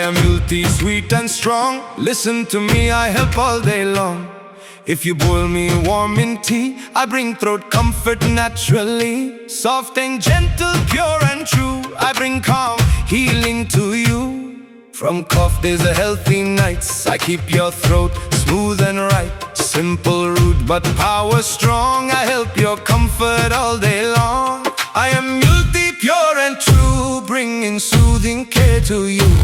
am Mulethi, sweet and strong. Listen to me, I help all day long. If you boil me warm in tea, I bring throat comfort naturally. Soft and gentle, pure and true, I bring calm, healing to you. From cough days to healthy nights, I keep your throat smooth and right. Simple, rude, but power strong, I help your comfort all day long. I am Mulethi, pure and true, bringing soothing care to you.